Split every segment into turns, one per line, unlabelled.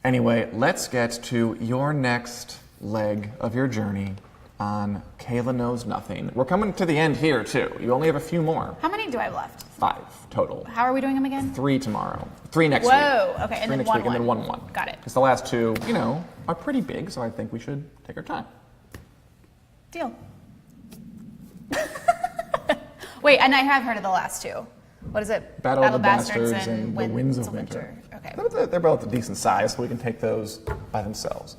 Anyway, let's get to your next leg of your journey on Kayla Knows Nothing. We're coming to the end here, too. You only have a few more.
How many do I have left?
5 total.
How are we doing them again?
3 tomorrow. 3 next week.
Whoa, okay, and then
next
one,
week, and then 1.
Got it.
Because the last 2, are pretty big, so I think we should take our time.
Deal. Wait, and I have heard of the last 2. What is it?
Battle of the Bastards and The Winds of Winter.
Okay.
They're both decent size, so we can take those by themselves.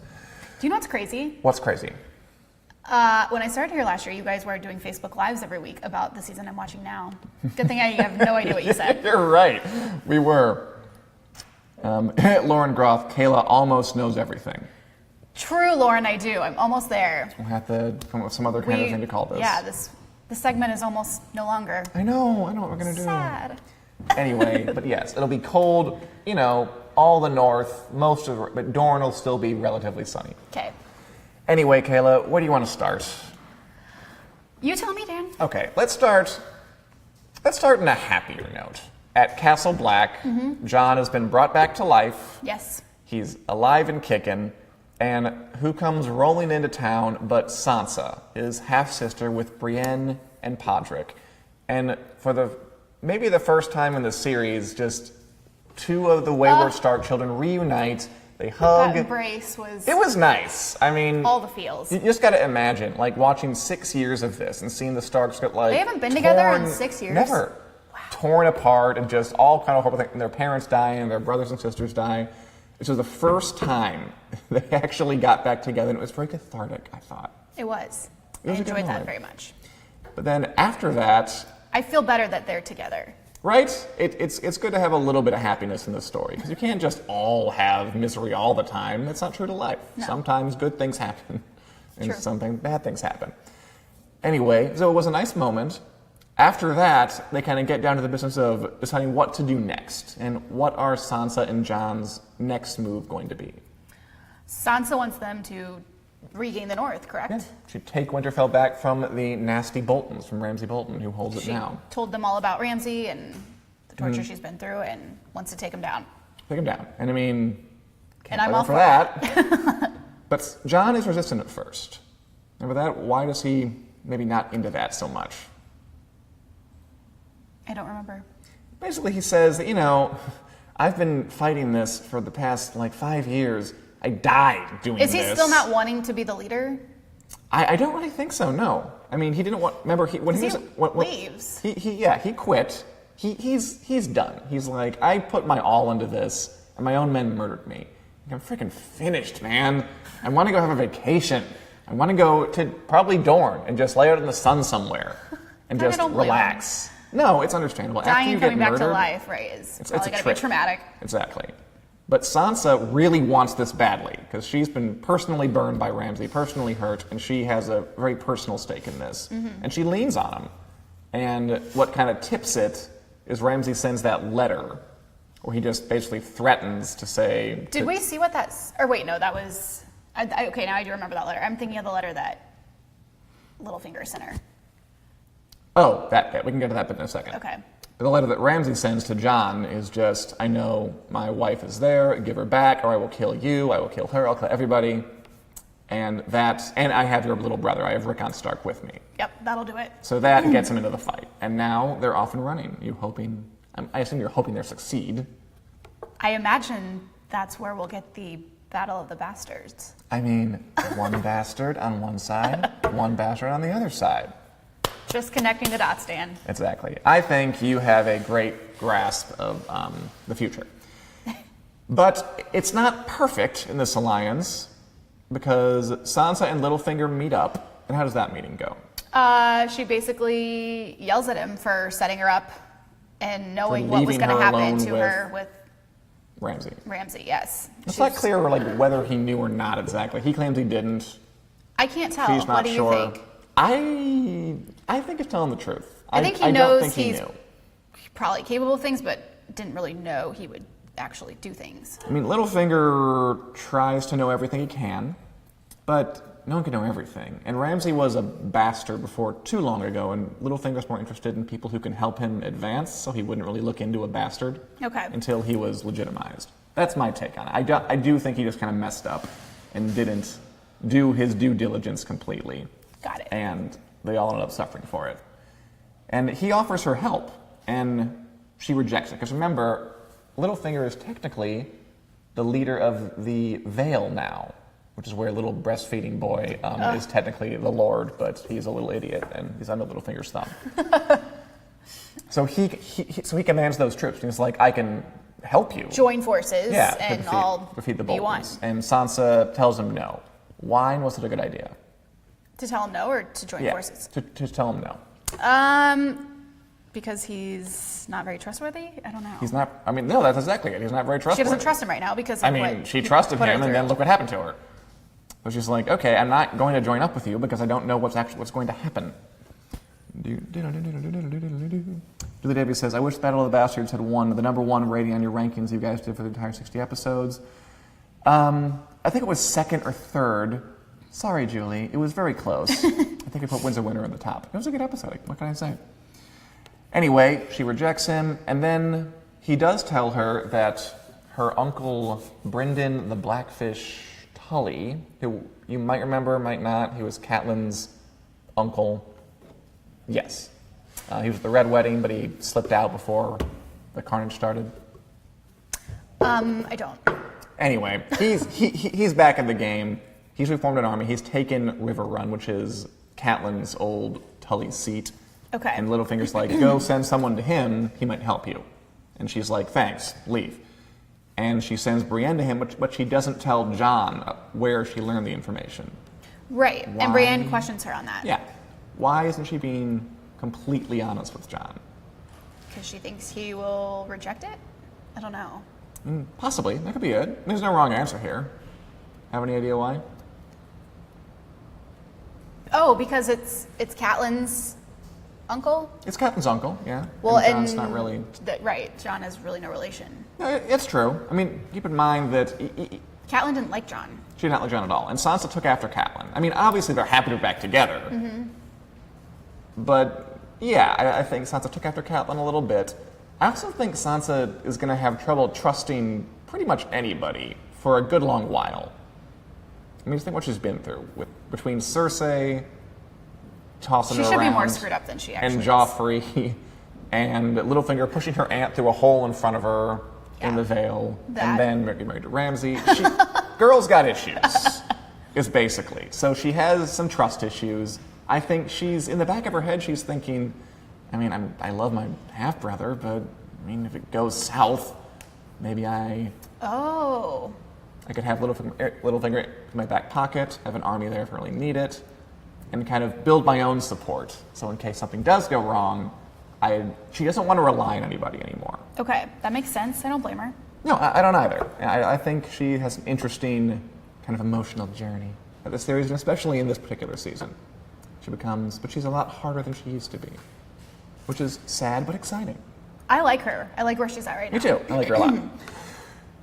Do you know what's crazy?
What's crazy?
When I started here last year, you guys were doing Facebook Lives every week about the season I'm watching now. Good thing I have no idea what you said.
You're right. We were. Lauren Groth, Kayla almost knows everything.
True, Lauren, I do. I'm almost there.
We'll have to come up with some other kind of thing to call this.
Yeah, this segment is almost no longer.
I know what we're going to do.
Sad.
Anyway, but yes, it'll be cold, all the north, most of it, but Dorne will still be relatively sunny.
Okay.
Anyway, Kayla, where do you want to start?
You tell me, Dan.
Okay, let's start in a happier note. At Castle Black, Jon has been brought back to life.
Yes.
He's alive and kicking. And who comes rolling into town but Sansa, his half-sister with Brienne and Podrick. And for maybe the first time in the series, just 2 of the Wayward Stark children reunite. They hug.
That embrace was...
It was nice. I mean...
all the feels.
You just got to imagine, watching 6 years of this and seeing the Starks get,
They haven't been together in 6 years?
Never. Wow. Torn apart and just all kind of horrible things. And their parents die and their brothers and sisters die. This was the first time they actually got back together, and it was very cathartic, I thought.
It was.
I
enjoyed that very much.
But then after that...
I feel better that they're together.
Right? It's good to have a little bit of happiness in this story, because you can't just all have misery all the time. That's not true to life.
No.
Sometimes good things happen, and
True.
sometimes bad things happen. Anyway, so it was a nice moment. After that, they kind of get down to the business of deciding what to do next, and what are Sansa and Jon's next move going to be.
Sansa wants them to regain the North, correct?
Yeah. She'd take Winterfell back from the nasty Boltons, from Ramsay Bolton, who holds it now.
She told them all about Ramsay and the torture she's been through and wants to take him down.
Take him down. And I mean,
And I'm all for
that. But Jon is resistant at first. And with that, why does he maybe not into that so much?
I don't remember.
Basically, he says that, I've been fighting this for the past 5 years. I died doing this.
Is he still not wanting to be the leader?
I don't really think so, no. I mean, he didn't want, remember, when he
leaves.
He quit. He's done. He's like, I put my all into this, and my own men murdered me. I'm freaking finished, man. I want to go have a vacation. I want to go to probably Dorne and just lay out in the sun somewhere and just relax. No, it's understandable.
Dying and coming back
murdered,
to life, right, is probably going to be traumatic.
Exactly. But Sansa really wants this badly, because she's been personally burned by Ramsay, personally hurt, and she has a very personal stake in this. And she leans on him. And what kind of tips it is Ramsay sends that letter, where he just basically threatens to say...
Did we see what that's... Or wait, no, that was... okay, now I do remember that letter. I'm thinking of the letter that Littlefinger sent her.
Oh, that bit. We can get to that bit in a second.
Okay.
The letter that Ramsay sends to Jon is just, I know my wife is there, give her back, or I will kill you, I will kill her, I'll kill everybody. And I have your little brother, I have Rickon Stark with me.
Yep, that'll do it.
So that gets him into the fight. And now they're off and running. I assume you're hoping they'll succeed.
I imagine that's where we'll get the Battle of the Bastards.
I mean, one bastard on one side, one bastard on the other side.
Just connecting the dots, Dan.
Exactly. I think you have a great grasp of the future. But it's not perfect in this alliance, because Sansa and Littlefinger meet up. And how does that meeting go?
She basically yells at him for setting her up and knowing what was
leaving
going to
her
happen
alone
to her with
Ramsay.
Yes.
It's not clear whether he knew or not exactly. He claims he didn't.
I can't tell.
She's not
what do
sure.
you think?
I think it's telling the truth.
I think he knows
don't think
he's
he knew.
probably capable of things, but didn't really know he would actually do things.
I mean, Littlefinger tries to know everything he can, but no one can know everything. And Ramsay was a bastard before too long ago, and Littlefinger's more interested in people who can help him advance, so he wouldn't really look into a bastard
Okay.
until he was legitimized. That's my take on it. I do think he just kind of messed up and didn't do his due diligence completely.
Got it.
And they all ended up suffering for it. And he offers her help, and she rejects it. Because remember, Littlefinger is technically the leader of the Vale now, which is where little breastfeeding boy is technically the Lord, but he's a little idiot, and he's under Littlefinger's thumb. So he commands those troops. He's like, I can help you.
Join forces and all
defeat the
be one.
Boltons. And Sansa tells him no. Why was it a good idea?
To tell him no or to join forces?
To tell him no.
Because he's not very trustworthy? I don't know.
He's not, I mean, no, that's exactly it. He's not very trustworthy.
She doesn't trust him right now because of
she trusted him, and then look what happened to her. So she's like, okay, I'm not going to join up with you because I don't know what's going to happen. Julie Davies says, I wish Battle of the Bastards had won the #1 rating on your rankings you guys did for the entire 60 episodes. I think it was second or third. Sorry, Julie. It was very close. I think I put Winds of Winter on the top. It was a good episode. What can I say? Anyway, she rejects him, and then he does tell her that her uncle, Brynden the Blackfish Tully, who you might remember, might not, he was Catelyn's uncle. Yes. He was at the Red Wedding, but he slipped out before the carnage started.
I don't.
Anyway, he's back in the game. He's reformed an army. He's taken River Run, which is Catelyn's old Tully's seat.
Okay.
And Littlefinger's like, go send someone to him. He might help you. And she's like, thanks, leave. And she sends Brienne to him, but she doesn't tell Jon where she learned the information.
Right.
Why?
And Brienne questions her on that.
Yeah. Why isn't she being completely honest with Jon?
Because she thinks he will reject it? I don't know.
Possibly. That could be it. There's no wrong answer here. Have any idea why?
Oh, because it's Catelyn's uncle?
It's Catelyn's uncle, yeah.
Well,
and Jon's not really...
Right. Jon has really no relation.
No, it's true. I mean, keep in mind that...
Catelyn didn't like Jon.
She did not like Jon at all. And Sansa took after Catelyn. I mean, obviously they're happy to be back together.
Mm-hmm.
But, yeah, I think Sansa took after Catelyn a little bit. I also think Sansa is going to have trouble trusting pretty much anybody for a good long while. I mean, just think what she's been through between Cersei tossing her around.
She should be more screwed up than she actually
and
is.
Joffrey and Littlefinger pushing her aunt through a hole in front of her in the Vale, and then married to Ramsay. Girl's got issues, is basically. So she has some trust issues. I think she's, in the back of her head, she's thinking, I mean, I love my half-brother, but, I mean, if it goes south, maybe I could have Littlefinger in my back pocket, have an army there if I really need it, and kind of build my own support. So in case something does go wrong, she doesn't want to rely on anybody anymore.
Okay, that makes sense. I don't blame her.
No, I don't either. I think she has an interesting kind of emotional journey of this series, and especially in this particular season. But she's a lot harder than she used to be, which is sad but exciting.
I like her. I like where she's at right now.
Me too. I like her a lot.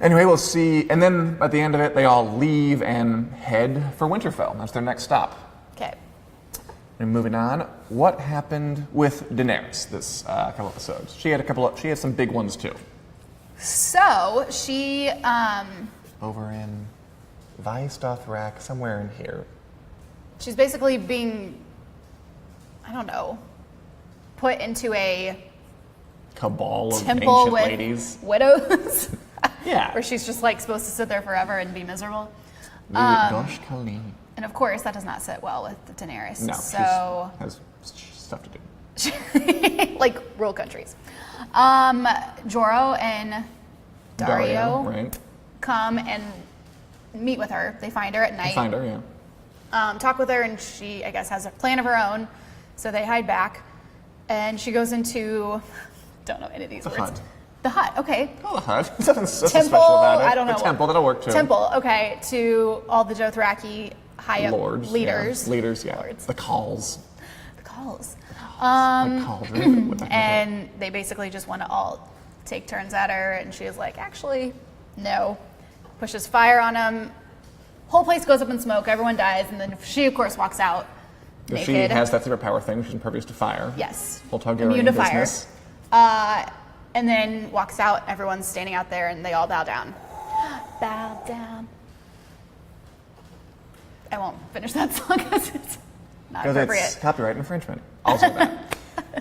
Anyway, we'll see. And then at the end of it, they all leave and head for Winterfell. That's their next stop.
Okay.
And moving on, what happened with Daenerys this couple episodes? She had some big ones too.
So she
over in Vice Dothrak, somewhere in here.
She's basically being, I don't know, put into a
cabal of
temple
ancient
with
ladies.
Widows.
Yeah.
Where she's just like supposed to sit there forever and be miserable.
Gosh, Colleen.
And of course, that does not sit well with Daenerys.
No,
so
she has stuff to do.
like rural countries. Jorah and Dario
right.
come and meet with her. They find her at night.
They find her, yeah.
Talk with her, and she, I guess, has a plan of her own. So they hide back, and she goes into, don't know any of these words.
Hut.
The hut, okay.
Oh, the hut. Nothing so
Temple,
special about it.
I don't know.
The temple, that'll work too.
Temple, okay, to all the Dothraki high up
Lords,
leaders.
Yeah. Leaders, yeah.
Lords.
The calls.
The calls.
The cauldron.
And they basically just want to all take turns at her, and she is like, actually, no. Pushes fire on him. Whole place goes up in smoke. Everyone dies, and then she, of course, walks out naked.
She has that superpower thing. She's impervious to fire.
Yes.
Full Targaryen
Immune to
business.
fire. And then walks out. Everyone's standing out there, and they all bow down. down. I won't finish that song because it's not
Because
appropriate.
it's copyright infringement. Also that.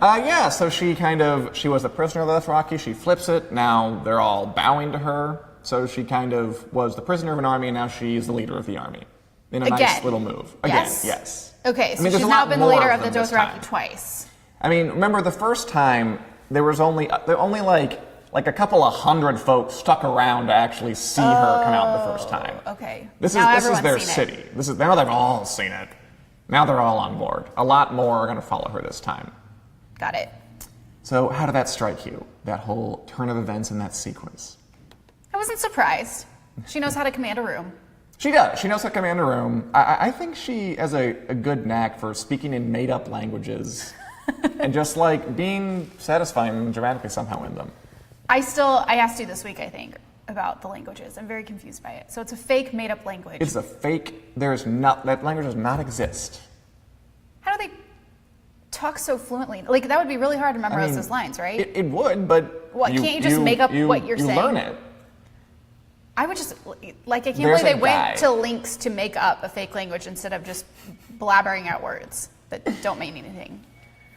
Yeah, so she was the prisoner of the Dothraki. She flips it. Now they're all bowing to her. So she kind of was the prisoner of an army, and now she's the leader of the army. In a nice little move. Again, yes.
Okay, so
there's
she's
a
now
lot
been the
more
leader
of
of the
them this
Dothraki
time.
twice.
I mean, remember the first time there were only like a couple of hundred folks stuck around to actually see her come out the first time.
Okay.
This
Now
is their
everyone's seen
city. Now they've all seen it. Now they're all on board. A lot more are going to follow her this time.
Got it.
So how did that strike you? That whole turn of events in that sequence?
I wasn't surprised. She knows how to command a room.
She does. She knows how to command a room. I think she has a good knack for speaking in made-up languages and just like being satisfying dramatically somehow in them.
I asked you this week, I think, about the languages. I'm very confused by it. So it's a fake that language.
It's a fake. That language does not exist.
How do they talk so fluently? Like, that would be really hard to memorize those lines, right?
It would, but
What, can't you just make up what you're saying?
You learn it.
I would just, like, I can't
There's
believe
a
they
guy.
went to links to make up a fake language instead of just blabbering out words that don't mean anything.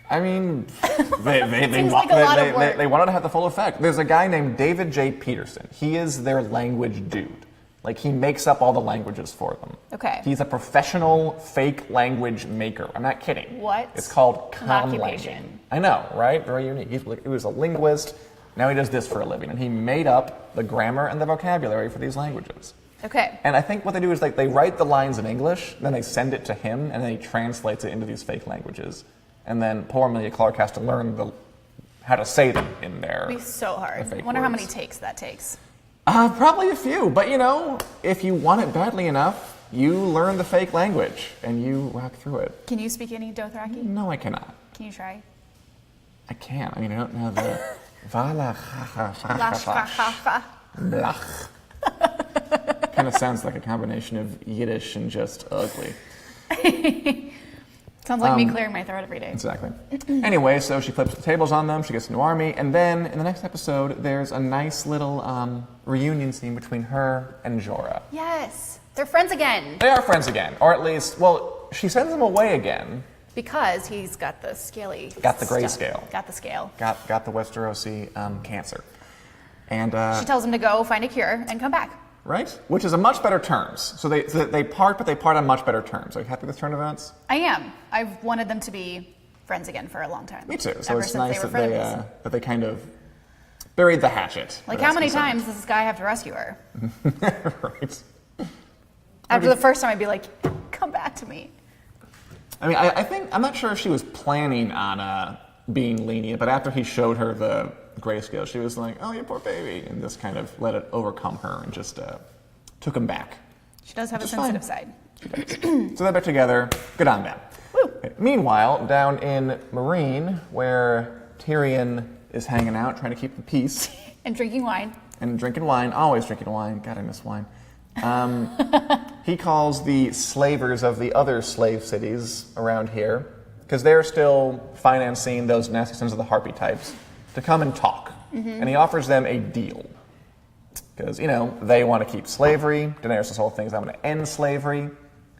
I mean,
Seems like a lot of work.
they wanted to have the full effect. There's a guy named David J. Peterson. He is their language dude. Like, he makes up all the languages for them.
Okay.
He's a professional fake language maker. I'm not kidding.
What?
It's called
An
conlanging.
occupation.
I know, right? Very unique. He was a linguist. Now he does this for a living. And he made up the grammar and the vocabulary for these languages.
Okay.
And I think what they do is like they write the lines in English, then they send it to him, and then he translates it into these fake languages. And then poor Amelia Clark has to learn how to say them in there.
It'd be so hard. I
fake
wonder how
words.
many takes that takes.
Probably a few, but if you want it badly enough, you learn the fake language and you rock through it.
Can you speak any Dothraki?
No, I cannot.
Can you try?
I can't. I mean, I don't know the vala
Lashkachacha.
blach. Kind of sounds like a combination of Yiddish and just ugly.
Sounds like me clearing my throat every day.
Exactly. Anyway, so she flips the tables on them, she gets a new army, and then in the next episode, there's a nice little reunion scene between her and Jorah.
Yes. They're friends again.
They are friends again, or at least, well, she sends him away again.
Because he's got the scaly
Got the
stuff.
grayscale.
Got the scale.
Got the Westerosi cancer. And,
She tells him to go find a cure and come back.
right? Which is a much better terms. So they part, but they part on much better terms. Are you happy with turn events?
I am. I've wanted them to be friends again for a long time.
Me too. So
Ever
it's
since
nice
they were
that
frenemies.
they kind of buried the hatchet.
Like,
where
how
that's
many
concerned.
times does this guy have to rescue her?
Right.
After the first time, I'd be like, come back to me.
I mean, I think, I'm not sure if she was planning on being lenient, but after he showed her the grayscale, she was like, oh, you poor baby, and just kind of let it overcome her and just took him back.
She does have a
Which is
sensitive
fine.
side.
So they're back together. Good on them.
Woo.
Okay. Meanwhile, down in Marine, where Tyrion is hanging out, trying to keep the peace,
And drinking wine.
and drinking wine, always drinking wine. God, I miss wine. He calls the slavers of the other slave cities around here, because they're still financing those nasty sons of the Harpy types, to come and talk. And he offers them a deal. Because, they want to keep slavery. Daenerys' whole thing is, I'm going to end slavery.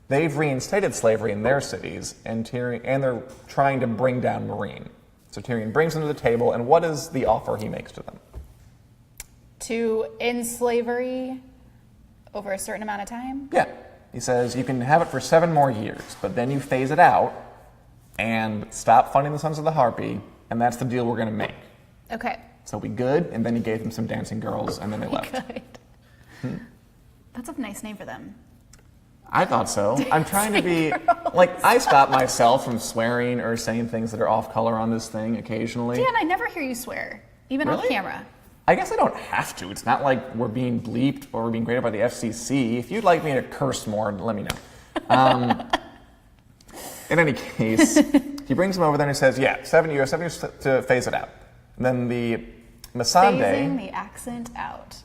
They've reinstated slavery in their cities, and they're trying to bring down Marine. So Tyrion brings them to the table, and what is the offer he makes to them?
To end slavery over a certain amount of time.
Yeah. He says, you can have it for 7 more years, but then you phase it out and stop funding the Sons of the Harpy, and that's the deal we're going to make.
Okay.
So we good, and then he gave them some dancing girls, and then they left.
Good. That's a nice name for them.
I thought so. I'm trying to be, I stop myself from swearing or saying things that are off color on this thing occasionally.
Dan, I never hear you swear, even off
Really?
camera.
I guess I don't have to. It's not like we're being bleeped or we're being graded by the FCC. If you'd like me to curse more, let me know. In any case, he brings him over there and he says, yeah, 7 years to phase it out. And then the Missandei...
Phasing the accent out.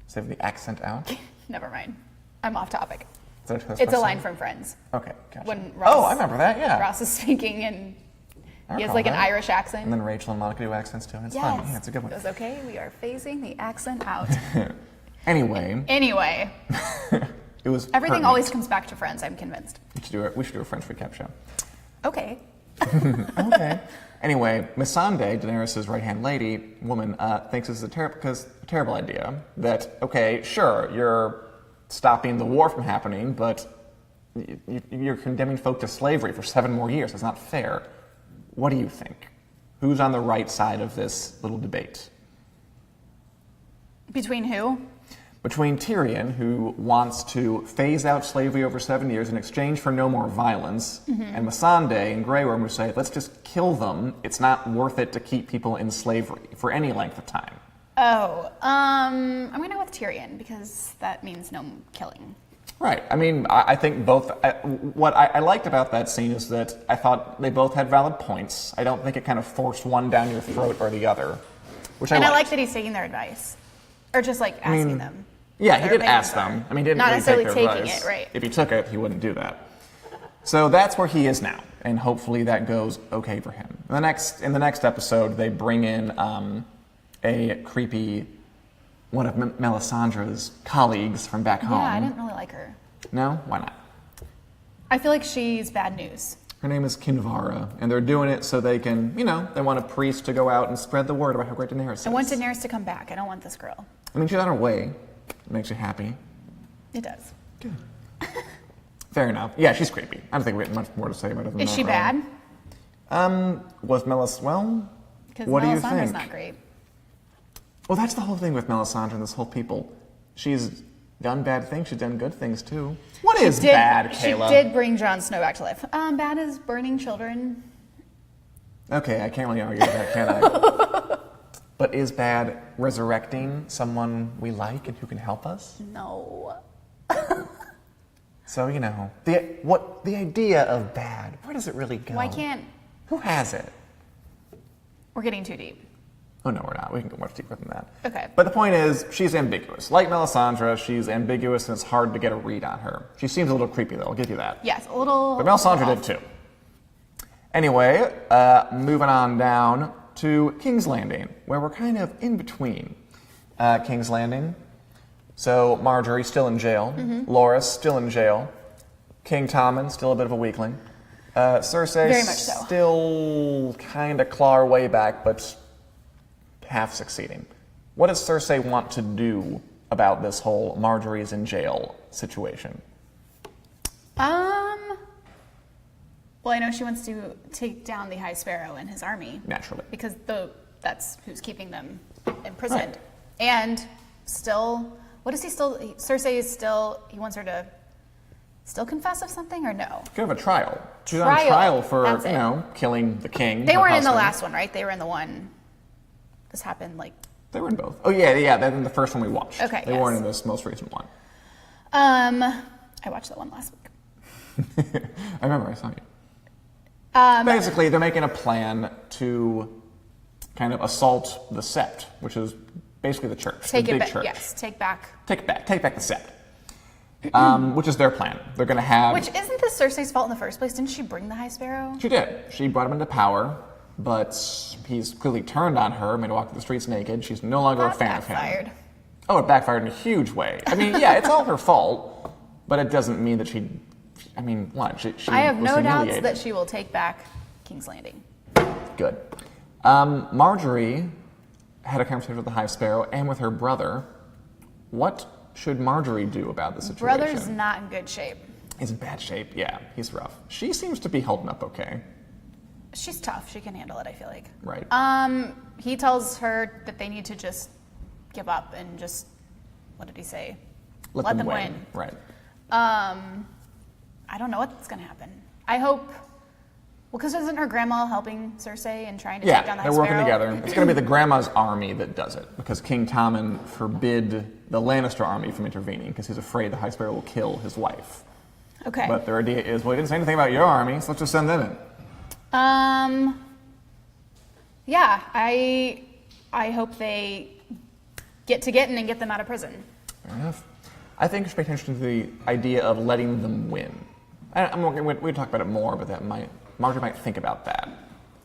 Save the accent out?
Never mind. I'm off topic.
Is that what
It's a
supposed
line
to
from Friends.
say? Okay, gotcha.
When Ross,
Oh, I remember that, yeah.
Ross is speaking and
I
he has
recall
like an
that.
Irish accent.
And then Rachel and Monica do accents too. It's
Yes.
fun. Yeah, it's a good one.
It goes, okay, we are phasing the accent out.
Anyway, it was
everything
pertinent.
always comes back to Friends, I'm convinced.
We should do a French recap show.
Okay.
Okay. Anyway, Missandei, Daenerys' right-hand woman, thinks this is a terrible idea. That, okay, sure, you're stopping the war from happening, but you're condemning folk to slavery for 7 more years. That's not fair. What do you think? Who's on the right side of this little debate?
Between who?
Between Tyrion, who wants to phase out slavery over 7 years in exchange for no more violence, and Missandei and Grey Worm who say, let's just kill them. It's not worth it to keep people in slavery for any length of time.
Oh, I'm going to go with Tyrion, because that means no killing.
Right. I mean, I think both. What I liked about that scene is that I thought they both had valid points. I don't think it kind of forced one down your throat or the other, which I liked.
And I like that he's taking their advice, or just like asking them.
Yeah, he did ask them. I mean, he didn't
not
really
necessarily
take their
taking
advice.
it, right?
If he took it, he wouldn't do that. So that's where he is now, and hopefully that goes okay for him. In the next episode, they bring in a creepy one of Melisandre's colleagues from back home.
Yeah, I didn't really like her.
No? Why not?
I feel like she's bad news.
Her name is Kinvara, and they're doing it so they can, they want a priest to go out and spread the word about how great Daenerys is.
I want Daenerys to come back. I don't want this girl.
I mean, she's on her way. It makes you happy.
It does.
Good. Fair enough. Yeah, she's creepy. I don't think we have much more to say about it than that.
Is she bad?
Was Melisandre,
Because
what do you
Melisandre's
think?
not great.
Well, that's the whole thing with Melisandre and this whole people. She's done bad things. She's done good things, too. What is bad, Kayla?
She did bring Jon Snow back to life. Bad is burning children.
Okay, I can't really argue with that, can I? But is bad resurrecting someone we like and who can help us?
No.
So, the idea of bad, where does it really go?
Why can't...
Who has it?
We're getting too deep.
Oh, no, we're not. We can go much deeper than that.
Okay.
But the point is, she's ambiguous. Like Melisandre, she's ambiguous and it's hard to get a read on her. She seems a little creepy, though. I'll give you that.
Yes, a little...
But Melisandre did, too. Anyway, moving on down to King's Landing, where we're kind of in between King's Landing. So Marjorie's still in jail. Loras still in jail. King Tommen still a bit of a weakling. Cersei
Very much so.
still kind of claw her way back, but half succeeding. What does Cersei want to do about this whole Marjorie's in jail situation?
Well, I know she wants to take down the High Sparrow and his army.
Naturally.
Because that's who's keeping them imprisoned.
Right.
And still, what is he still... Cersei is still... He wants her to still confess of something, or no?
Kind of a trial. She's on
Trial.
trial for,
That's it.
killing the king.
They
her
weren't in the
husband.
last one, right? They were in the one... This happened, like...
They were in both. Oh, yeah, they're in the first one we watched.
Okay,
They
yes.
weren't in this most recent one.
I watched that one last week.
I remember, I saw you. Basically, they're making a plan to kind of assault the Sept, which is basically the church,
Take
the
it
big
back.
church.
Yes, take back.
Take back the Sept, which is their plan. They're going to have...
Which isn't this Cersei's fault in the first place? Didn't she bring the High Sparrow?
She did. She brought him into power, but he's clearly turned on her, made her walk through the streets naked. She's no longer a fan of him.
Backfired.
Oh, it backfired in a huge way. I mean, yeah, it's all her fault, but it doesn't mean that she... I mean, what? She
I have
was
no doubts
humiliated.
that she will take back King's Landing.
Good. Marjorie had a conversation with the High Sparrow and with her brother. What should Marjorie do about the situation?
Brother's not in good shape.
He's in bad shape, yeah. He's rough. She seems to be holding up okay.
She's tough. She can handle it, I feel like.
Right.
He tells her that they need to just give up and just, what did he say?
Let them win. Right.
I don't know what's going to happen. I hope... Well, because isn't her grandma helping Cersei and trying to take down the High
they're working
Sparrow?
together. It's going to be the grandma's army that does it, because King Tommen forbid the Lannister army from intervening, because he's afraid the High Sparrow will kill his wife.
Okay.
But their idea is, well, he didn't say anything about your army, so let's just send them in.
Yeah, I hope they get to Getting and get them out of prison.
Fair enough. I think you should pay attention to the idea of letting them win. We talk about it more, but Marjorie might think about that.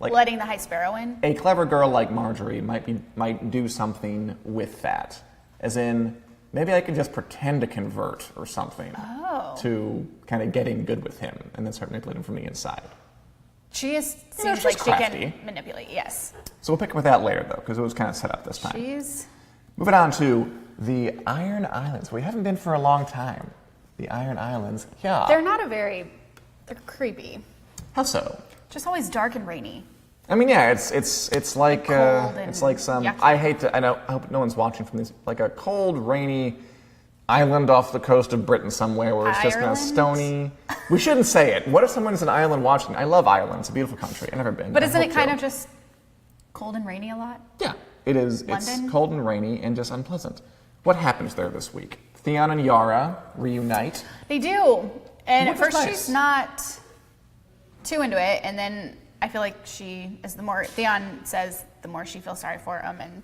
Like,
Letting the High Sparrow in?
a clever girl like Marjorie might do something with that. As in, maybe I could just pretend to convert or something to kind of get in good with him and then start manipulating from the inside.
Seems
she's
like
crafty.
she can manipulate, yes.
So we'll pick up with that later, though, because it was kind of set up this time.
She's...
Moving on to the Iron Islands. We haven't been for a long time. The Iron Islands, yeah.
They're creepy.
How so?
Just always dark and rainy.
I mean, yeah, it's like
cold
it's like some.
yucky.
I hope no one's watching from this. Like a cold, rainy island off the coast of Britain somewhere where it's just kind of
Ireland?
stony. We shouldn't say it. What if someone's in Ireland watching? I love Ireland. It's a beautiful country. I've never been.
But
I
isn't it
hope
kind
so.
of just cold and rainy a lot?
Yeah, it is.
London?
It's cold and rainy and just unpleasant. What happens there this week? Theon and Yara reunite.
They do. And at
Which is
first
nice.
she's not too into it, and then I feel like she is the more Theon says, the more she feels sorry for him, and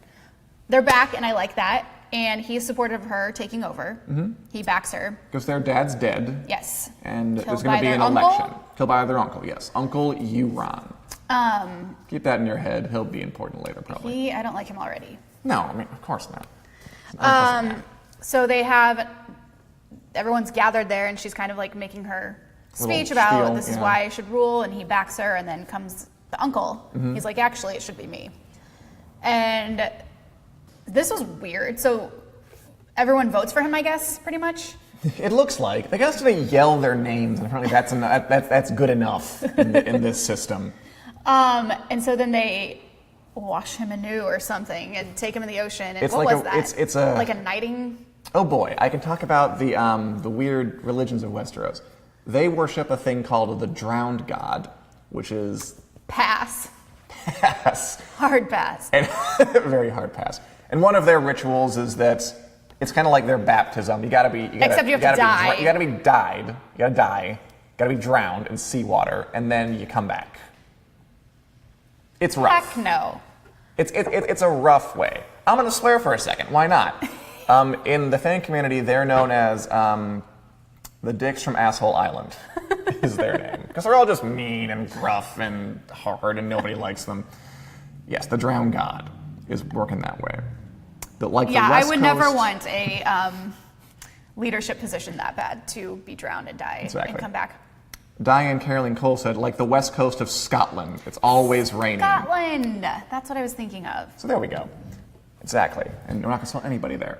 they're back, and I like that. And he's supportive of her taking over. Mm-hmm. He backs her.
Because their dad's dead.
Yes.
And
Killed
there's going
by
to be
their
an
uncle?
election. Killed by their uncle, yes. Uncle Euron. Keep that in your head. He'll be important later, probably.
I don't like him already.
No, I mean, of course not. It's an unpleasant man.
So everyone's gathered there, and she's kind of like making her
Little
speech about
spiel,
this is
yeah.
why I should rule, and he backs her, and then comes the uncle.
Mm-hmm.
He's like, actually, it should be me. And this was weird. So everyone votes for him, I guess, pretty much.
It looks like. They guys going to yell their names, and apparently that's good enough in this system.
And so then they wash him anew or something and take him in the ocean. And
It's
what
like
was that?
it's a
like a knighting.
Oh boy, I can talk about the weird religions of Westeros. They worship a thing called the Drowned God, which is
Pass.
pass.
Hard pass.
And very hard pass. And one of their rituals is that it's kind of like their baptism.
Except you have to die.
You got to be died. You got to die. You got to be drowned in seawater, and then you come back. It's rough.
Heck no.
It's a rough way. I'm going to swear for a second. Why not? In the fan community, they're known as the Dicks from Asshole Island is their name. Because they're all just mean and gruff and hard, and nobody likes them. Yes, the Drowned God is working that way. But like
Yeah,
the West
I would
Coast,
never want a leadership position that bad to be drowned and die
Exactly.
and come back.
Diane Caroline Cole said, like the West Coast of Scotland, it's always raining.
Scotland! That's what I was thinking of.
So there we go. Exactly. And we're not going to sell anybody there.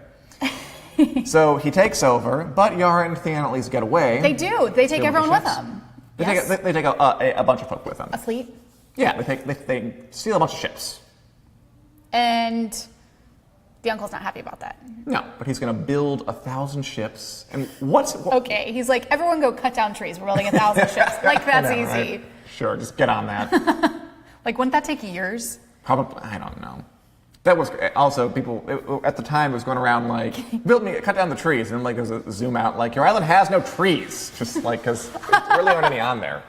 So he takes over, but Yara and Theon at least get away.
They do. They take
Steal the
everyone with
ships.
them.
They
Yes.
take a bunch of folk with them.
A fleet.
Yeah, they steal a bunch of ships.
And the uncle's not happy about that.
No, but he's going to build 1,000 ships. And
Okay, he's like, everyone go cut down trees. We're building 1,000 ships. Like, that's
I know,
easy.
right? Sure, just get on that.
Like, wouldn't that take years?
Probably, I don't know. That was also at the time it was going around like cut down the trees, and like there's a zoom out like your island has no trees, just like because there really aren't any on there.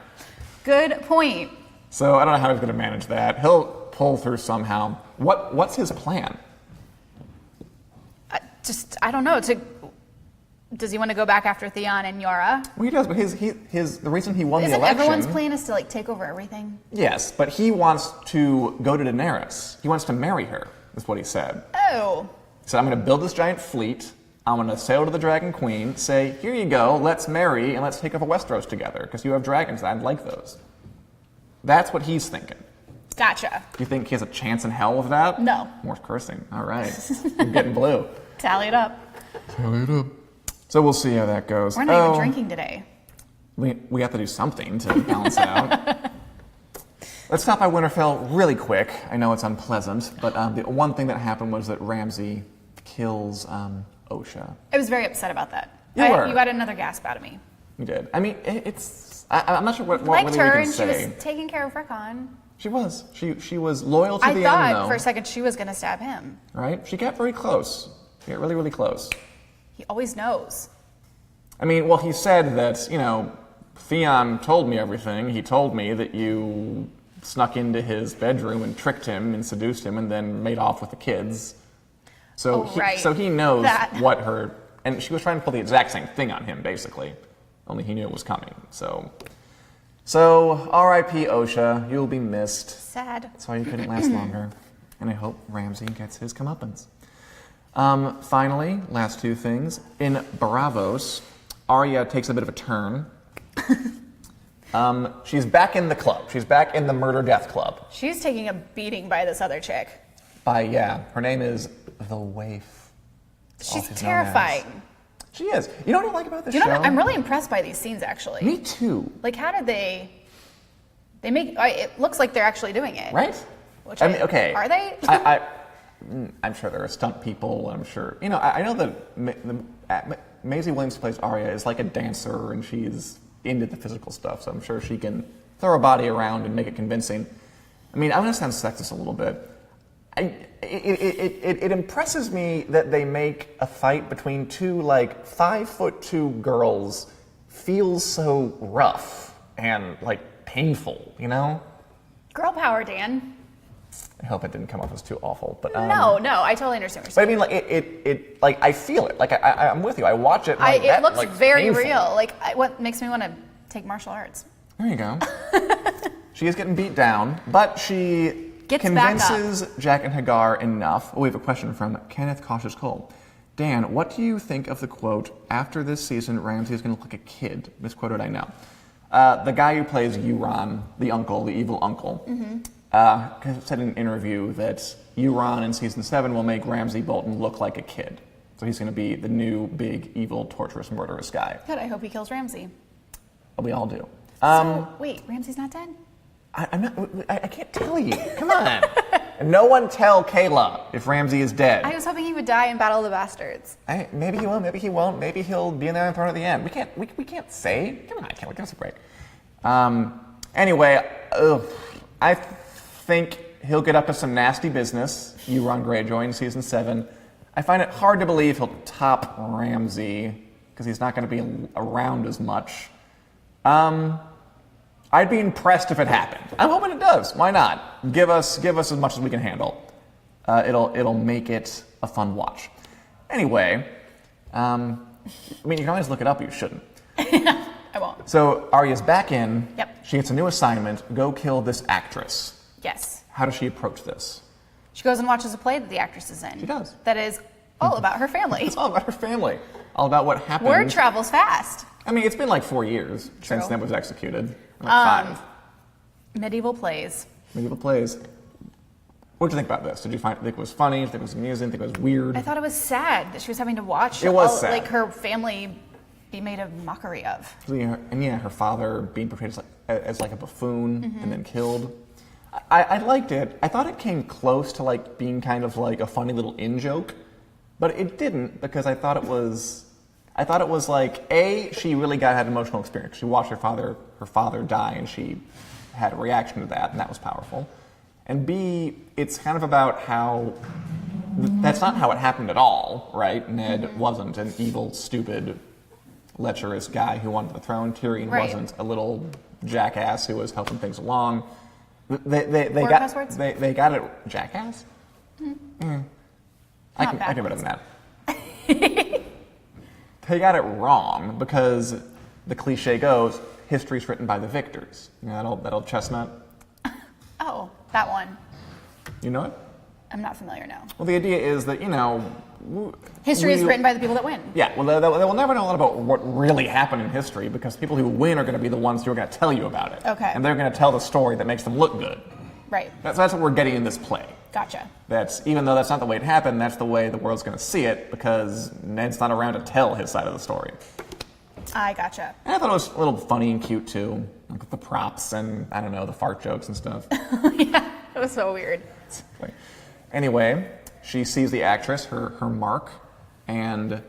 Good point.
So I don't know how he's going to manage that. He'll pull through somehow. What's his plan?
I don't know. Does he want to go back after Theon and Yara?
Well, he does, but the reason he won
Isn't
the election.
everyone's plan is to like take over everything?
Yes, but he wants to go to Daenerys. He wants to marry her. Is what he said.
Oh.
He said, I'm going to build this giant fleet. I'm going to sail to the Dragon Queen, say, here you go, let's marry, and let's take over Westeros together, because you have dragons, and I'd like those. That's what he's thinking.
Gotcha.
Do you think he has a chance in hell with that?
No.
More cursing. All right. You're getting blue.
Tally it up.
Tally it up. So we'll see how that goes.
We're not even drinking today.
We have to do something to balance it out. Let's stop by Winterfell really quick. I know it's unpleasant, but the one thing that happened was that Ramsay kills Osha.
I was very upset about that.
You were.
You got another gasp out of me.
You did. I mean, I'm not sure what
Liked
really
her,
we can
and
say.
she was taking care of Rickon.
She was. She was loyal to
I
the
thought
end, though.
for a second she was going to stab him.
Right? She got very close. She got really, really close.
He always knows.
I mean, well, he said that, Theon told me everything. He told me that you snuck into his bedroom and tricked him and seduced him and then made off with the kids. So, he knows
that.
what her... And she was trying to pull the exact same thing on him, basically. Only he knew it was coming. So R.I.P. Osha. You'll be missed.
Sad.
That's why you couldn't last longer. And I hope Ramsay gets his comeuppance. Finally, last two things. In Bravos, Arya takes a bit of a turn. She's back in the club. She's back in the murder death club.
She's taking a beating by this other chick.
Her name is the Waif.
She's terrifying.
She is. You know what I like about this
You know
show?
what? I'm really impressed by these scenes, actually.
Me too.
Like, how did they make, it looks like they're actually doing it.
Right?
I mean,
okay.
Are they?
I'm sure there are stunt people. I'm sure. You know, I know that Maisie Williams, who plays Arya, is like a dancer, and she's into the physical stuff, so I'm sure she can throw her body around and make it convincing. I mean, I'm going to sound sexist a little bit. It impresses me that they make a fight between two, like, 5'2" girls feel so rough and, like, painful, you know?
Girl power, Dan.
I hope it didn't come off as too awful, but
No, I totally understand what
but I
you're saying.
mean, like like I feel it. Like I'm with you. I watch it. Like,
It looks
like,
very
painful.
real. Like, what makes me want to take martial arts?
There you go. She is getting beat down, but she
Gets back up.
convinces Jack and Hagar enough. Oh, we have a question from Kenneth Cautious Cole. Dan, what do you think of the quote, "After this season, Ramsay is going to look like a kid"? Misquoted, I know. The guy who plays Euron, the uncle, the evil uncle, said in an interview that Euron in season 7 will make Ramsay Bolton look like a kid. So he's going to be the new, big, evil, torturous, murderous guy.
Good, I hope he kills Ramsay.
We all do.
So, wait, Ramsay's not dead?
I can't tell you. Come on. No one tell Kayla if Ramsay is dead.
I was hoping he would die in Battle of the Bastards.
Maybe he will, maybe he won't. Maybe he'll be in the Iron Throne at the end. We can't say. Come on, Kayla, give us a break. Anyway, I think he'll get up to some nasty business, Euron Greyjoy in season 7. I find it hard to believe he'll top Ramsay, because he's not going to be around as much. I'd be impressed if it happened. I'm hoping it does. Why not? Give us as much as we can handle. It'll make it a fun watch. Anyway, I mean, you can always look it up, but you shouldn't.
I won't.
So Arya's back in.
Yep.
She gets a new assignment. Go kill this actress.
Yes.
How does she approach this?
She goes and watches a play that the actress is in.
She does.
That is all about her family.
It's all about her family. All about what happened.
Word travels fast.
I mean, it's been like 4 years since
True.
Ned was executed. Like 5.
Medieval plays.
Medieval plays. What did you think about this? Did you think it was funny? Did you think it was amusing? Think it was weird?
I thought it was sad that she was having to watch
It was sad.
like her family be made a mockery of.
And yeah, her father being portrayed as like a buffoon and then killed. I liked it. I thought it came close to like being kind of like a funny little in-joke, but it didn't, because I thought it was like, she really had an emotional experience. She watched her father die, and she had a reaction to that, and that was powerful. And B, it's kind of about how that's not how it happened at all, right? Ned wasn't an evil, stupid, lecherous guy who wanted the throne. Tyrion wasn't a little jackass who was helping things along. They got it. Jackass? I can do better than that. They got it wrong, because the cliche goes, history's written by the victors. You know, that old chestnut?
Oh, that one.
You know it?
I'm not familiar now.
Well, the idea is that,
History is written by the people that win.
Yeah, well, they will never know a lot about what really happened in history, because people who win are going to be the ones who are going to tell you about it.
Okay.
And they're going to tell the story that makes them look good.
Right.
That's what we're getting in this play.
Gotcha.
Even though that's not the way it happened, that's the way the world's going to see it, because Ned's not around to tell his side of the story.
I gotcha.
And I thought it was a little funny and cute, too. Like with the props and, I don't know, the fart jokes and stuff.
Yeah, it was so weird.
Anyway, she sees the actress, her mark, and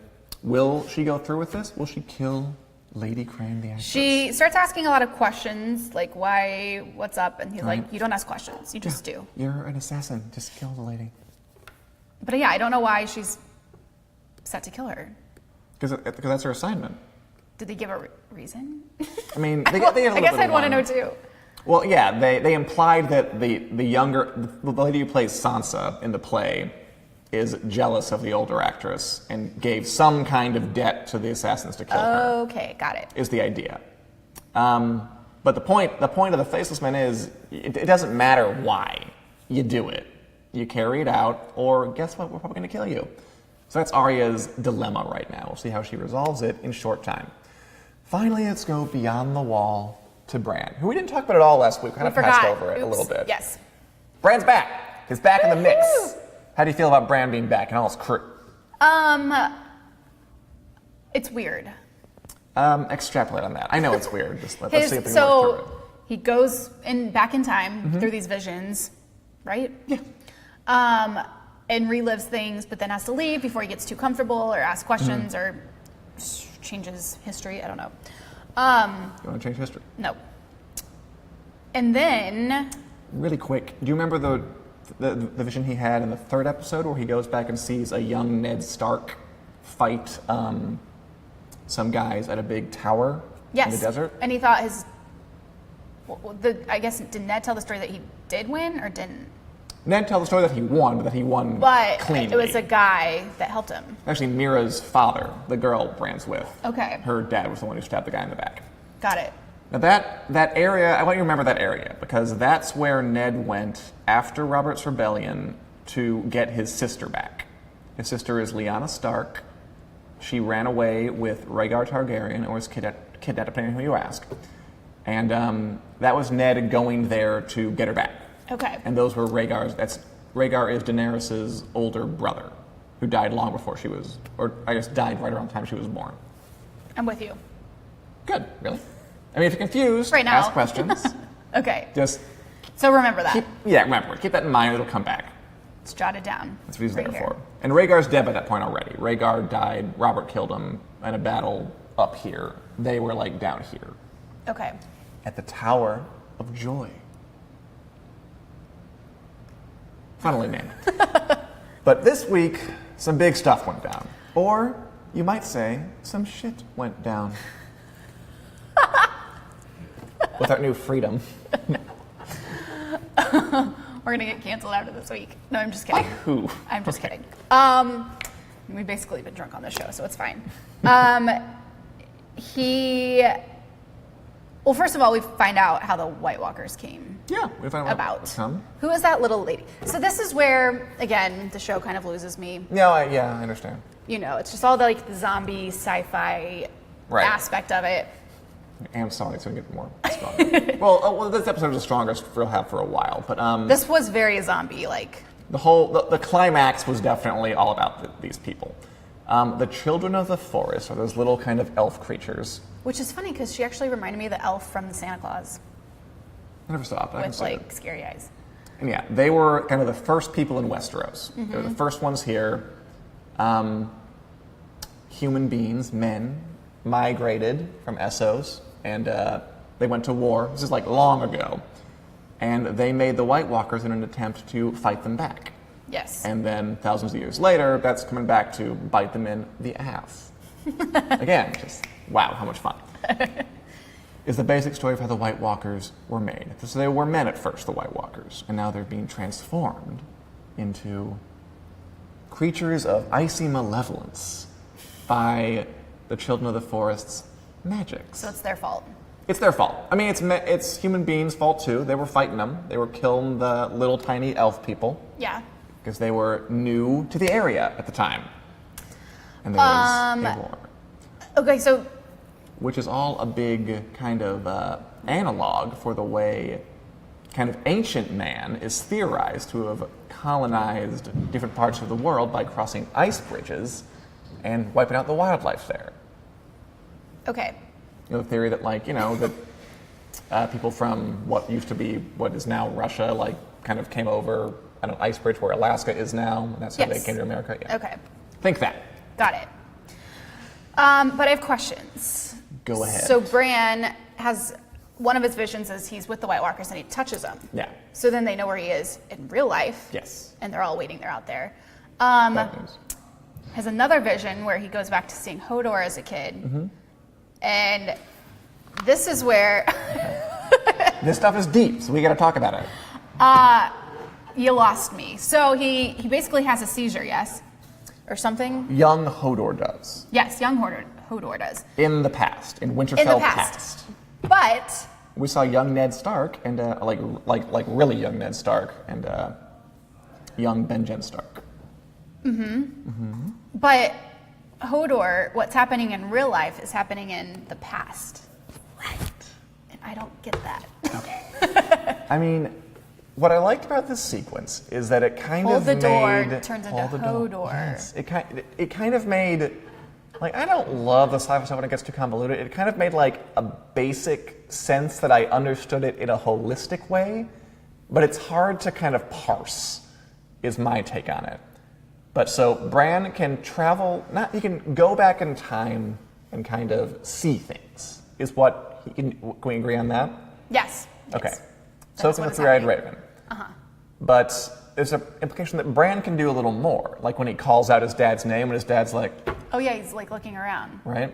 will she go through with this? Will she kill Lady Crane, the actress?
She starts asking a lot of questions, like, why, what's up? And he's like, you don't ask questions, you just do.
You're an assassin, just kill the lady.
But yeah, I don't know why she's set to kill her.
Because that's her assignment.
Did they give a reason?
I mean, they get a little
I guess
bit
I'd
of
want to
one.
know too.
Well, yeah, they implied that the lady who plays Sansa in the play is jealous of the older actress and gave some kind of debt to the assassins to kill her.
Okay, got it.
Is the idea. But the point of the Faceless Men is it doesn't matter why you do it. You carry it out, or guess what? We're probably going to kill you. So that's Arya's dilemma right now. We'll see how she resolves it in short time. Finally, let's go beyond the wall to Bran, who we didn't talk about at all last week. We kind of passed over it a little bit.
Yes.
Bran's back. He's back in the mix. How do you feel about Bran being back and all his crew?
It's weird.
Extrapolate on that. I know it's weird. Just let's see if we can work through it.
So he goes back in time through these visions, right?
Yeah.
And relives things, but then has to leave before he gets too comfortable or asks questions or changes history. I don't know.
You want to change history?
No. And then...
Really quick, do you remember the vision he had in the 3rd episode where he goes back and sees a young Ned Stark fight some guys at a big tower in the desert?
And he thought I guess, did Ned tell the story that he did win or didn't?
Ned tell the story that he won, but that he won cleanly.
It was a guy that helped him.
Actually, Mira's father, the girl Bran's with.
Okay.
Her dad was the one who stabbed the guy in the back.
Got it.
Now that area, I want you to remember that area, because that's where Ned went after Robert's Rebellion to get his sister back. His sister is Lyanna Stark. She ran away with Rhaegar Targaryen, or was kidnapped, depending on who you ask. And that was Ned going there to get her back.
Okay.
And those were Rhaegar is Daenerys' older brother, who died long before she was, or I guess died right around the time she was born.
I'm with you.
Good, really? I mean, if you're confused,
right now.
ask questions.
Okay.
So
remember that.
Keep that in mind, it'll come back.
It's jotted down.
That's what he's there for. And Rhaegar's dead by that point already. Rhaegar died, Robert killed him in a battle up here. They were like down here.
Okay.
At the Tower of Joy. Funnily named. But this week, some big stuff went down. Or, you might say, some shit went down. With our new freedom.
We're gonna get canceled after this week. No, I'm just kidding.
Who?
I'm just kidding. We've basically been drunk on the show, so it's fine. Well, first of all, we find out how the White Walkers came.
Yeah, we find out
about.
Come.
Who is that little lady? So this is where, again, the show kind of loses me.
Yeah, I understand.
You know, it's just all the zombie sci-fi aspect of it.
I'm sorry, it's going to get more strong. well, this episode was the strongest we'll have for a while, but
this was very zombie-like.
The climax was definitely all about these people. The children of the forest are those little kind of elf creatures.
Which is funny because she actually reminded me of the elf from the Santa Claus.
I never saw it, but I can see it.
With scary eyes.
And yeah, they were kind of the first people in Westeros.
Mm-hmm.
They were the first ones here. Human beings, men, migrated from Essos, and they went to war. This is long ago. And they made the White Walkers in an attempt to fight them back.
Yes.
And then thousands of years later, that's coming back to bite them in the ass. Again, just wow, how much fun. Is the basic story of how the White Walkers were made. So they were men at first, the White Walkers, and now they're being transformed into creatures of icy malevolence by the children of the forest's magics.
So it's their fault.
It's their fault. I mean, it's human beings' fault too. They were fighting them. They were killing the little tiny elf people.
Yeah.
Because they were new to the area at the time. And there was a war.
Okay, so...
Which is all a big kind of analog for the way kind of ancient man is theorized to have colonized different parts of the world by crossing ice bridges and wiping out the wildlife there.
Okay.
The theory that, that people from what used to be what is now Russia, kind of came over at an ice bridge where Alaska is now, and that's how they came to America. Yeah.
Okay.
Think that.
Got it. But I have questions.
Go ahead.
So Bran has, one of his visions is he's with the White Walkers and he touches them.
Yeah.
So then they know where he is in real life.
Yes.
And they're all waiting there out there.
Bad news.
Has another vision where he goes back to seeing Hodor as a kid. Mm-hmm. And this is where...
This stuff is deep, so we got to talk about it.
You lost me. So he basically has a seizure, yes? Or something?
Young Hodor does.
Yes, young Hodor does.
In the past, in Winterfell past.
But
we saw young Ned Stark and like really young Ned Stark and young Benjen Stark.
But Hodor, what's happening in real life is happening in the past.
Right.
And I don't get that.
I mean, what I liked about this sequence is that it kind
Hold
of
the door
made...
turns into
Hold the door.
Hodor.
Yes. It kind of made... Like, I don't love the sci-fi stuff when it gets too convoluted. It kind of made, like, a basic sense that I understood it in a holistic way, but it's hard to kind of parse, is my take on it. But so Bran can travel, he can go back in time and kind of see things, is what he can we agree on that?
Yes.
Okay.
Yes.
So
That's
can
what
the
is
Three-Eyed
happening.
Raven. But there's an implication that Bran can do a little more, like when he calls out his dad's name and his dad's like,
Oh yeah, he's like looking around.
right?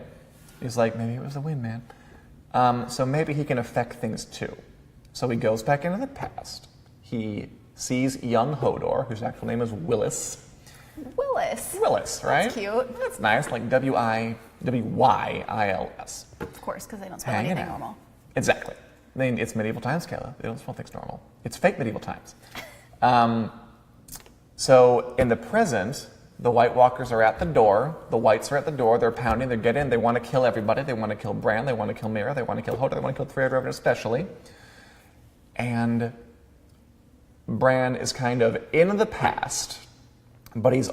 He's like, maybe it was the wind, man. So maybe he can affect things too. So he goes back into the past. He sees young Hodor, whose actual name is Willis. Willis, right?
That's cute.
That's nice, like Wyils.
Of course, because they don't spell
Hanging
anything
out.
normal.
Exactly. I mean, it's medieval times, Kayla. They don't spell things normal. It's fake medieval times. So in the present, the White Walkers are at the door. The Whites are at the door. They're pounding. They get in. They want to kill everybody. They want to kill Bran. They want to kill Mira. They want to kill Hodor. They want to kill the Three-Eyed Raven especially. And Bran is kind of in the past, but he's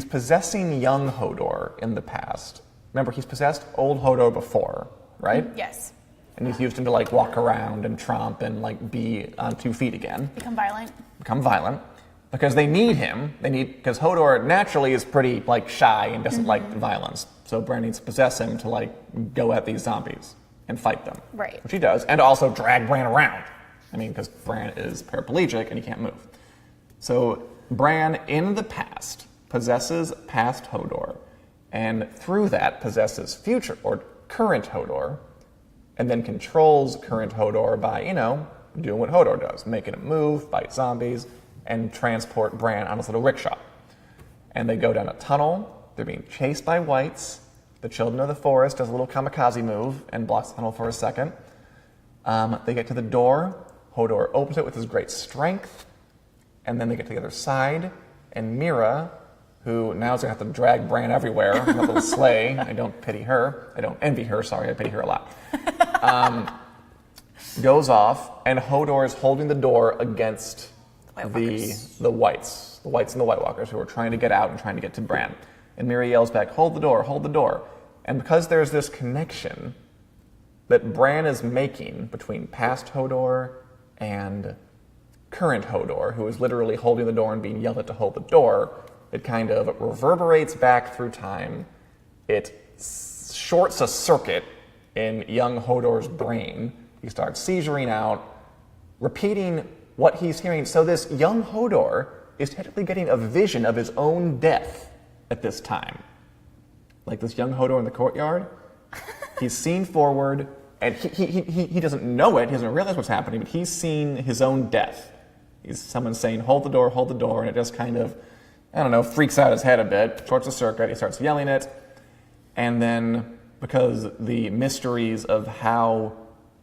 possessing young Hodor in the past. Remember, he's possessed old Hodor before, right?
Yes.
And he's used him to like walk around and tromp and like be on 2 feet again.
Become violent.
Because they need him. Because Hodor naturally is pretty like shy and doesn't like violence. So Bran needs to possess him to like go at these zombies and fight them.
Right.
Which he does, and also drag Bran around. I mean, because Bran is paraplegic and he can't move. So Bran in the past possesses past Hodor, and through that possesses future or current Hodor, and then controls current Hodor by, doing what Hodor does, making him move, fight zombies, and transport Bran on his little rickshaw. And they go down a tunnel. They're being chased by Whites. The Children of the Forest does a little kamikaze move and blocks the tunnel for a second. They get to the door. Hodor opens it with his great strength. And then they get to the other side. And Mira, who now is going to have to drag Bran everywhere in a little sleigh. I don't pity her. I don't envy her, sorry. I pity her a lot. Goes off, and Hodor is holding the door against the Whites. The Whites and the White Walkers who are trying to get out and trying to get to Bran. And Mira yells back, hold the door, hold the door. And because there's this connection that Bran is making between past Hodor and current Hodor, who is literally holding the door and being yelled at to hold the door, it kind of reverberates back through time. It shorts a circuit in young Hodor's brain. He starts seizuring out, repeating what he's hearing. So this young Hodor is technically getting a vision of his own death at this time. Like this young Hodor in the courtyard. He's seen forward, and he doesn't know it, he doesn't realize what's happening, but he's seen his own death. He's someone saying, hold the door, and it just kind of, freaks out his head a bit, shorts the circuit, he starts yelling it, and then because the mysteries of how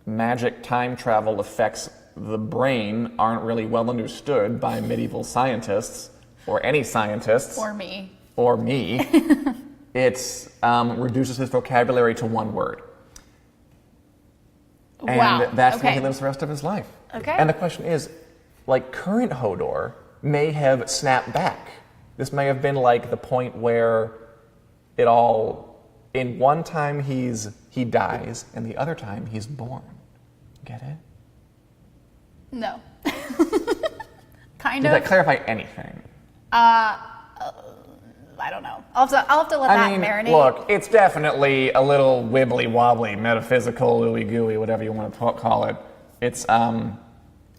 magic time travel affects the brain aren't really well understood by medieval scientists, or any scientists.
Or me.
It reduces his vocabulary to one word. And
Wow.
that's where he lives the rest of his life.
Okay.
And the question is, current Hodor may have snapped back. This may have been the point where it all, in one time he dies, and the other time he's born. Get it?
No. Kind
Did
of.
that clarify anything?
I don't know. I'll have to let that marinate.
Look, it's definitely a little wibbly wobbly, metaphysical, ooey gooey, whatever you want to call it. It's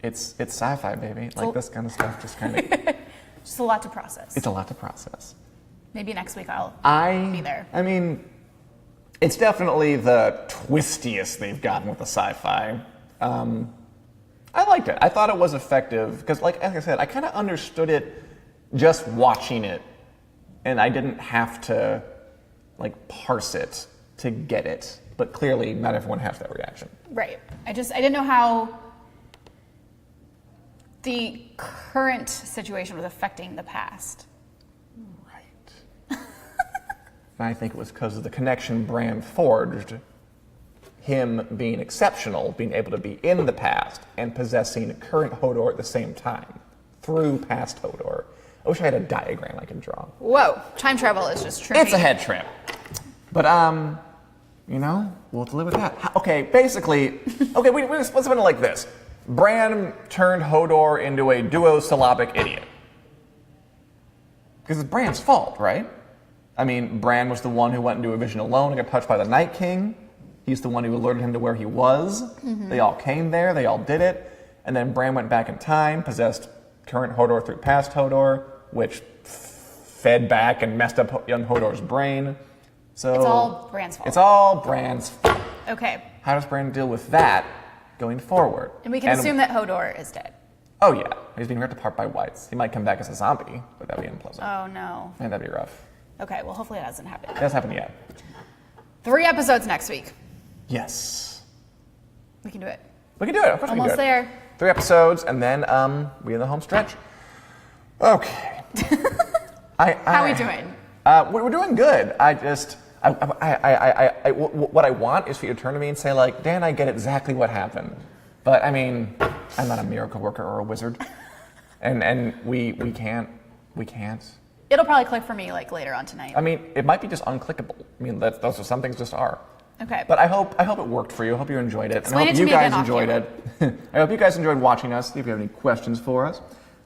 sci-fi, baby. This kind of stuff just kind of.
Just a lot to process.
It's a lot to process.
Maybe next week I'll be there.
I mean, it's definitely the twistiest they've gotten with the sci-fi. I liked it. I thought it was effective because, like I said, I kind of understood it just watching it, and I didn't have to parse it to get it. But clearly, not everyone has that reaction.
Right. I didn't know how the current situation was affecting the past.
Right. And I think it was because of the connection Bran forged, him being exceptional, being able to be in the past and possessing current Hodor at the same time, through past Hodor. I wish I had a diagram I could draw.
Whoa, time travel is just trippy.
It's a head trip. But, you know, we'll have to live with that. Okay, basically, let's put it like this. Bran turned Hodor into a duosyllabic idiot. Because it's Bran's fault, right? I mean, Bran was the one who went into a vision alone and got touched by the Night King. He's the one who alerted him to where he was. Mm-hmm. They all came there, they all did it. And then Bran went back in time, possessed current Hodor through past Hodor, which fed back and messed up young Hodor's brain. So
it's all Bran's fault.
It's all Bran's fault.
Okay.
How does Bran deal with that going forward?
And we can assume that Hodor is dead.
Oh yeah, he's being ripped apart by whites. He might come back as a zombie, but that'd be unpleasant.
Oh no.
And that'd be rough.
Okay, well hopefully it hasn't happened.
It hasn't happened yet.
3 episodes next week.
Yes.
We can do it.
We can do it. Of course we can do it.
Almost there.
3 episodes, and then we in the home stretch. Okay.
How are we doing?
We're doing good. What I want is for you to turn to me and say, like, Dan, I get exactly what happened. But, I mean, I'm not a miracle worker or a wizard. And we can't.
It'll probably click for me, like, later on tonight.
I mean, it might be just unclickable. I mean, those are some things just are.
Okay.
But I hope it worked for you. I hope you enjoyed it.
Explain
and I hope
it to
you
me
guys
again
enjoyed it. I hope you guys enjoyed watching us. If you have any questions for us.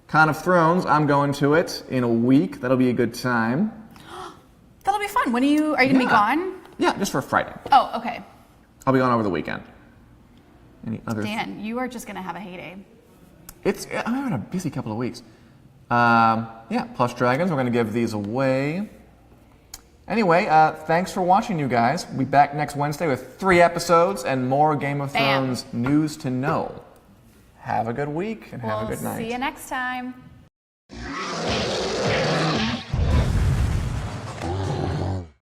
Con of Thrones, I'm going to it in a week. That'll be a good time.
That'll be fun. Are you going to be gone?
Yeah, just for Friday.
Oh, okay.
I'll be gone over the weekend. Any other?
Dan, you are just going to have a heyday.
I'm having a busy couple of weeks. Yeah, Plus Dragons. We're going to give these away. Anyway, thanks for watching, you guys. We'll be back next Wednesday with 3 episodes and more Game of Thrones news to know. Have a good week and have a good night.
See you next time.